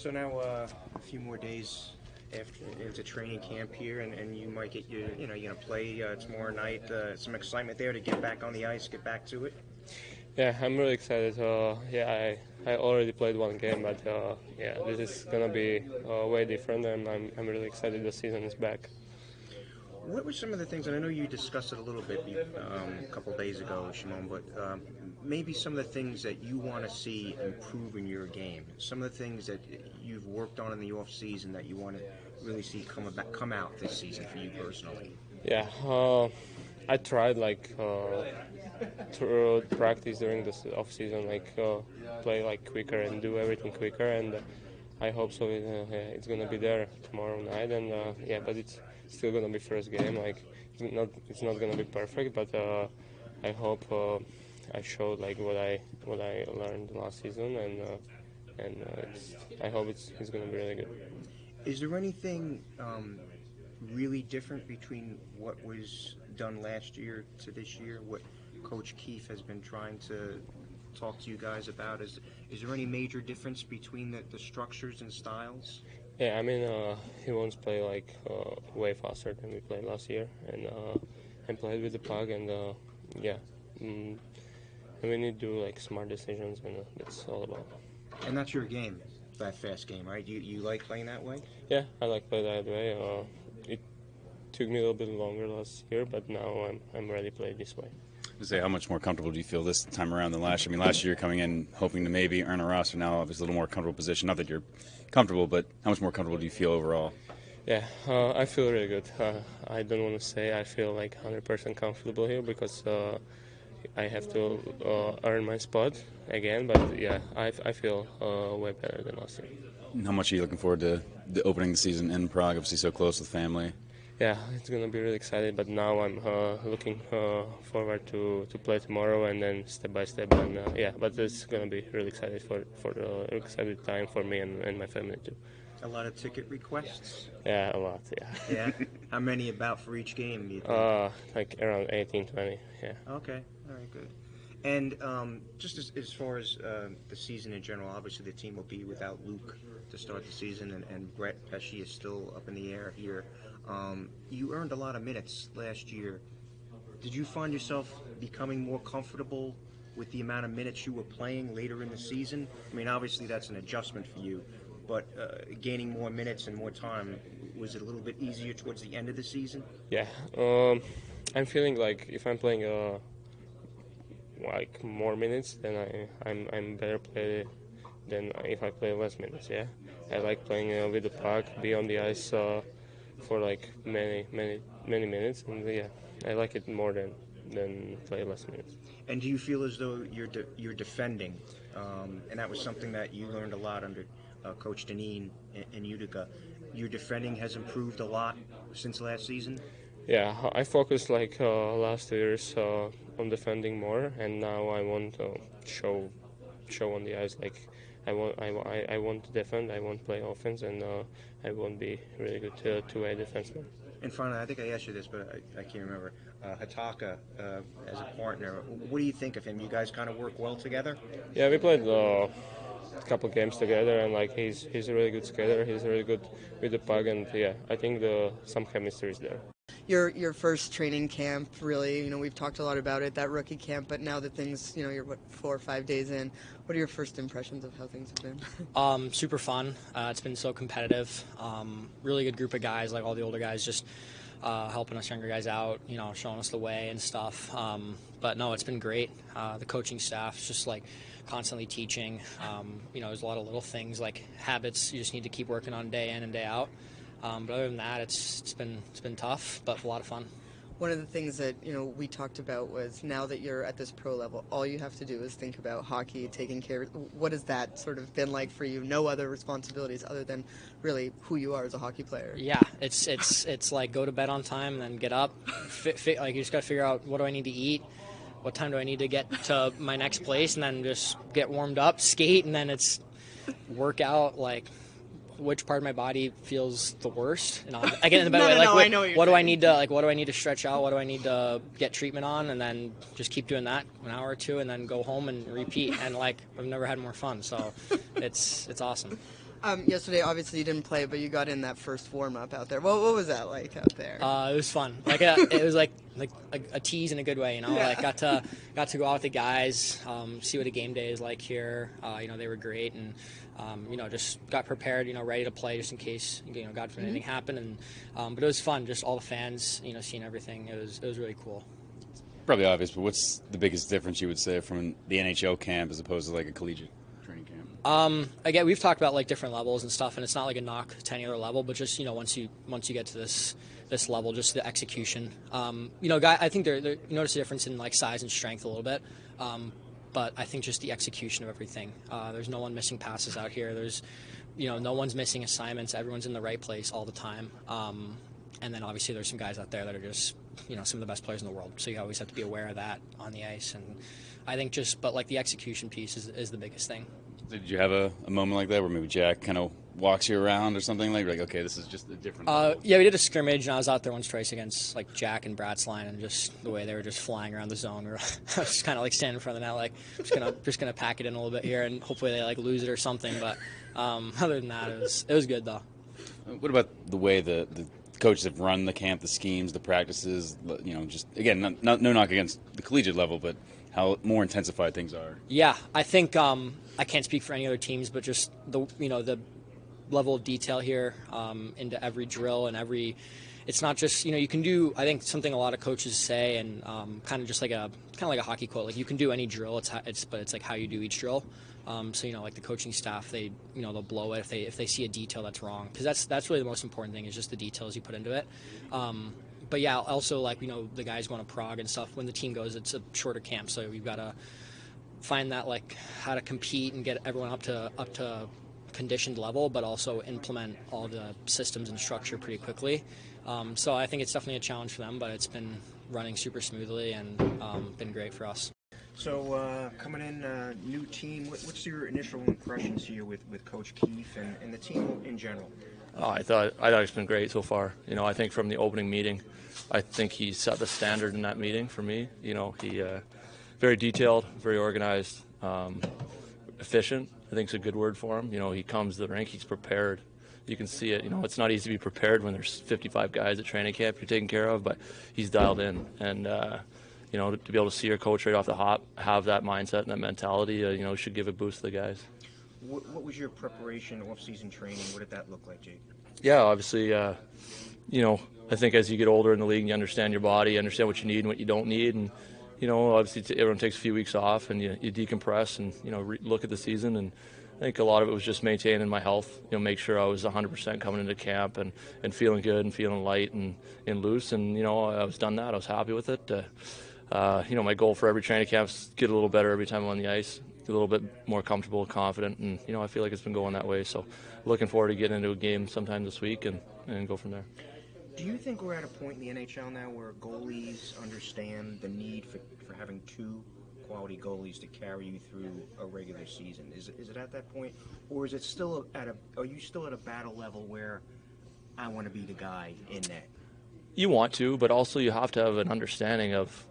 So now a few more days into training camp here, and you might get you're gonna play tomorrow night. Some excitement there to get back on the ice, get back to it. Yeah, I'm really excited. I already played one game, but yeah, this is gonna be way different, and I'm really excited the season is back. What were some of the things, and I know you discussed it a little bit a couple of days ago, Shimon, but maybe some of the things that you want to see improve in your game, some of the things that you've worked on in the off season that you want to really see come out this season for you personally. Yeah, I tried to practice during this off season, play quicker and do everything quicker, and I hope so. It's gonna be there tomorrow night, and yeah, but it's still gonna be first game. It's not gonna be perfect, but I hope I showed what I learned last season, and I hope it's gonna be really good. Is there anything really different between what was done last year to this year? What Coach Keefe has been trying to talk to you guys about? Is there any major difference between the structures and styles? Yeah, I mean, he wants to play way faster than we played last year, and played with the puck, and yeah, and we need to do smart decisions, and that's all about. And that's your game, that fast game, right? You like playing that way? Yeah, I like playing that way. It took me a little bit longer last year, but now I'm ready to play this way. Say, how much more comfortable do you feel this time around than last year? I mean, last year coming in hoping to maybe earn a roster. Now obviously a little more comfortable position. Not that you're comfortable, but how much more comfortable do you feel overall? Yeah, I feel really good. I don't want to say I feel 100% comfortable here because I have to earn my spot again. But yeah, I feel way better than last year. And how much are you looking forward to the opening the season in Prague? Obviously, so close with family. Yeah, it's gonna be really exciting. But now I'm looking forward to play tomorrow and then step by step. And yeah, but it's gonna be really exciting for the excited time for me and my family too. A lot of ticket requests? Yeah, a lot, yeah. Yeah? How many about for each game, do you think? Around 18, 20, yeah. Okay, all right, good. And just as far as the season in general, obviously the team will be without Luke to start the season, and Brett Pesce is still up in the air here. You earned a lot of minutes last year. Did you find yourself becoming more comfortable with the amount of minutes you were playing later in the season? I mean, obviously that's an adjustment for you, but gaining more minutes and more time, was it a little bit easier towards the end of the season? Yeah, I'm feeling like if I'm playing more minutes, then I'm better player than if I play less minutes. Yeah, I like playing with the puck, be on the ice for many minutes, and yeah, I like it more than play less minutes. And do you feel as though you're defending, and that was something that you learned a lot under Coach Deneen in Utica. Your defending has improved a lot since last season? Yeah, I focused last 2 years on defending more, and now I want to show on the ice I want to defend, I want to play offense, and I want to be really good two-way defenseman. And finally, I think I asked you this, but I can't remember. Hataka as a partner, what do you think of him? You guys kind of work well together? Yeah, we played a couple games together, and he's a really good skater. He's really good with the puck, and yeah, I think some chemistry is there. Your first training camp, really, we've talked a lot about it, that rookie camp, but now that things, you're 4 or 5 days in, what are your first impressions of how things have been? Super fun. It's been so competitive. Really good group of guys, all the older guys, just helping us younger guys out, showing us the way and stuff. But no, it's been great. The coaching staff is just constantly teaching. There's a lot of little things like habits you just need to keep working on day in and day out. But other than that, it's been tough, but a lot of fun. One of the things that we talked about was now that you're at this pro level, all you have to do is think about hockey, taking care. What has that sort of been like for you? No other responsibilities other than really who you are as a hockey player. Yeah, it's like go to bed on time and then get up. You just got to figure out what do I need to eat, what time do I need to get to my next place, and then just get warmed up, skate, and then it's work out which part of my body feels the worst. I get in the bed I know what do I need to stretch out? What do I need to get treatment on? And then just keep doing that an hour or two, and then go home and repeat. And I've never had more fun. So it's awesome. Yesterday, obviously you didn't play, but you got in that first warm up out there. What was that like out there? It was fun. It was like a tease in a good way, you know. Yeah. Like got to go out with the guys, see what a game day is like here. They were great, and just got prepared, ready to play just in case, God forbid anything happened. And but it was fun, just all the fans, seeing everything. It was really cool. Probably obvious, but what's the biggest difference you would say from the NHL camp as opposed to like a collegiate training camp? Again, we've talked about like different levels and stuff, and it's not like a knock to any other level, but just once you get to this level, just the execution. I think you notice the difference in like size and strength a little bit, but I think just the execution of everything. There's no one missing passes out here. There's no one's missing assignments. Everyone's in the right place all the time. And then obviously there's some guys out there that are just some of the best players in the world. So you always have to be aware of that on the ice. And I think but like the execution piece is the biggest thing. Did you have a moment like that where maybe Jack kind of walks you around or something like okay, this is just a different level? Yeah, we did a scrimmage, and I was out there once twice against like Jack and Brat's line, and just the way they were just flying around the zone. I was just kind of like standing in front of the net, like just gonna pack it in a little bit here, and hopefully they like lose it or something. But other than that, it was good though. What about the way the coaches have run the camp, the schemes, the practices? Just again, no knock against the collegiate level, but how more intensified things are. Yeah, I think I can't speak for any other teams, but just the level of detail here into every drill and every. It's not just you can do. I think something a lot of coaches say, and kind of like a hockey quote, like you can do any drill. But it's like how you do each drill. So like the coaching staff, they they'll blow it if they see a detail that's wrong, because that's really the most important thing is just the details you put into it. But yeah, also like the guys going to Prague and stuff. When the team goes, it's a shorter camp, so we've got to find that like how to compete and get everyone up to conditioned level, but also implement all the systems and structure pretty quickly. So I think it's definitely a challenge for them, but it's been running super smoothly and been great for us. So coming in, new team. What's your initial impressions here with Coach Keefe and the team in general? Oh, I thought it's been great so far. I think from the opening meeting, I think he set the standard in that meeting for me. He very detailed, very organized, efficient. I think it's a good word for him. He comes to the rink, he's prepared. You can see it. It's not easy to be prepared when there's 55 guys at training camp you're taking care of, but he's dialed in. And to be able to see your coach right off the hop have that mindset and that mentality, should give a boost to the guys. What was your preparation, off-season training? What did that look like, Jake? Yeah, obviously, I think as you get older in the league, you understand your body, you understand what you need and what you don't need, and obviously everyone takes a few weeks off and you decompress and look at the season. And I think a lot of it was just maintaining my health, make sure I was 100% coming into camp and feeling good and feeling light and loose. And I was done that. I was happy with it. My goal for every training camp is get a little better every time I'm on the ice, get a little bit more comfortable, confident, and I feel like it's been going that way. So looking forward to getting into a game sometime this week and go from there. Do you think we're at a point in the NHL now where goalies understand the need for having two quality goalies to carry you through a regular season? Is it at that point, or is it still are you still at a battle level where I want to be the guy in net? You want to, but also you have to have an understanding of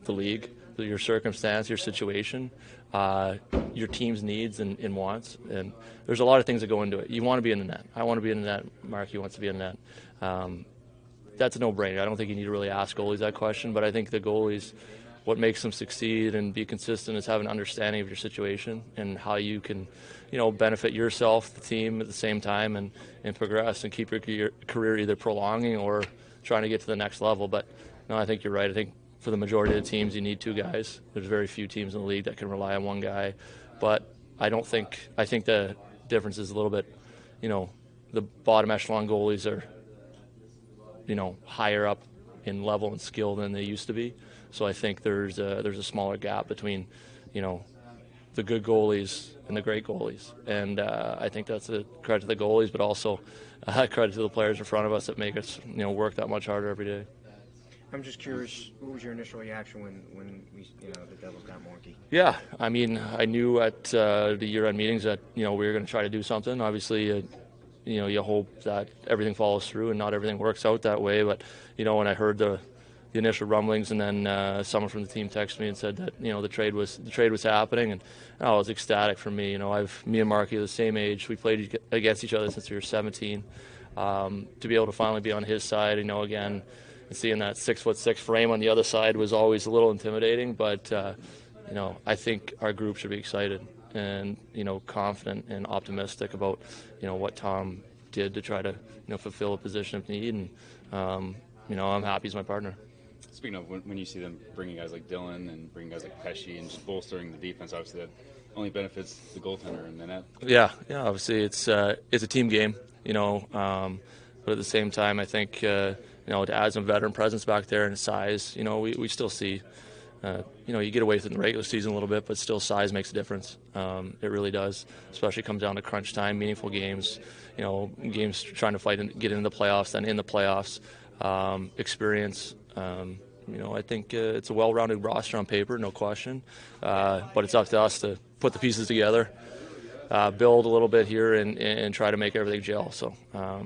the league, your circumstance, your situation, your team's needs and wants. And there's a lot of things that go into it. You want to be in the net. I want to be in the net. Marky wants to be in the net. That's a no-brainer. I don't think you need to really ask goalies that question, but I think the goalies, what makes them succeed and be consistent is have an understanding of your situation and how you can, benefit yourself, the team at the same time, and progress and keep your career either prolonging or trying to get to the next level. But no, I think you're right. I think for the majority of the teams, you need two guys. There's very few teams in the league that can rely on one guy. But I think the difference is a little bit, the bottom echelon goalies are, higher up in level and skill than they used to be. So I think there's a smaller gap between, the good goalies and the great goalies. And I think that's a credit to the goalies, but also credit to the players in front of us that make us, work that much harder every day. I'm just curious, what was your initial reaction when the Devils got wonky? Yeah, I mean, I knew at the year-end meetings that, we were going to try to do something. Obviously, you hope that everything follows through and not everything works out that way. But, when I heard the the initial rumblings, and then someone from the team texted me and said that the trade was happening, and it was ecstatic for me. Me and Marky are the same age. We played against each other since we were 17. To be able to finally be on his side, again, seeing that 6'6" frame on the other side was always a little intimidating, but I think our group should be excited and confident and optimistic about what Tom did to try to fulfill a position of need, and I'm happy he's my partner. Speaking of when you see them bringing guys like Dylan and bringing guys like Pesci and just bolstering the defense, obviously that only benefits the goaltender and the net. Yeah. Obviously, it's a team game, but at the same time, I think to add some veteran presence back there and size, we still see. You get away from the regular season a little bit, but still size makes a difference. It really does, especially comes down to crunch time, meaningful games, games trying to fight and get into the playoffs, then in the playoffs, experience. I think it's a well-rounded roster on paper, no question, but it's up to us to put the pieces together, build a little bit here, and try to make everything gel. So I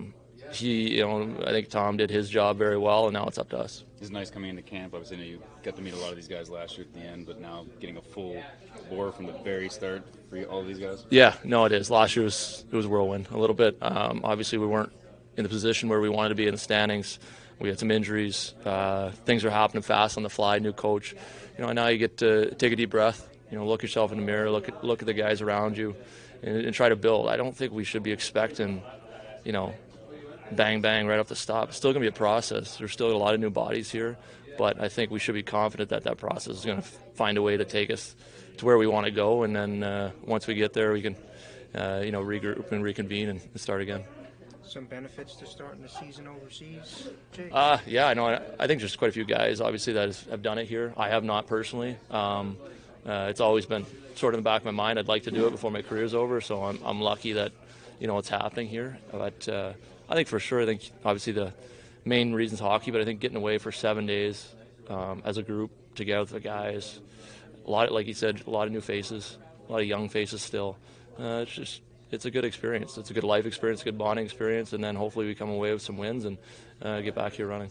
think Tom did his job very well, and now it's up to us. It's nice coming into camp. Obviously, you got to meet a lot of these guys last year at the end, but now getting a full bore from the very start for all of these guys. Yeah, no, it is. Last year it was a whirlwind a little bit. Obviously, we weren't in the position where we wanted to be in the standings. We had some injuries. Things are happening fast on the fly. New coach. Now you get to take a deep breath. Look yourself in the mirror. Look at the guys around you, and try to build. I don't think we should be expecting, bang, bang right off the stop. It's still going to be a process. There's still a lot of new bodies here, but I think we should be confident that process is going to find a way to take us to where we want to go, and then once we get there, we can, regroup and reconvene and start again. Some benefits to starting the season overseas, Jake? Yeah, I know. I think there's quite a few guys, obviously, that have done it here. I have not personally. It's always been sort of in the back of my mind. I'd like to do it before my career's over, so I'm lucky that, it's happening here. But I think for sure, obviously the main reason's hockey, but I think getting away for 7 days as a group together with the guys, a lot, like you said, a lot of new faces, a lot of young faces still. It's a good experience. It's a good life experience, a good bonding experience, and then hopefully we come away with some wins and get back here running.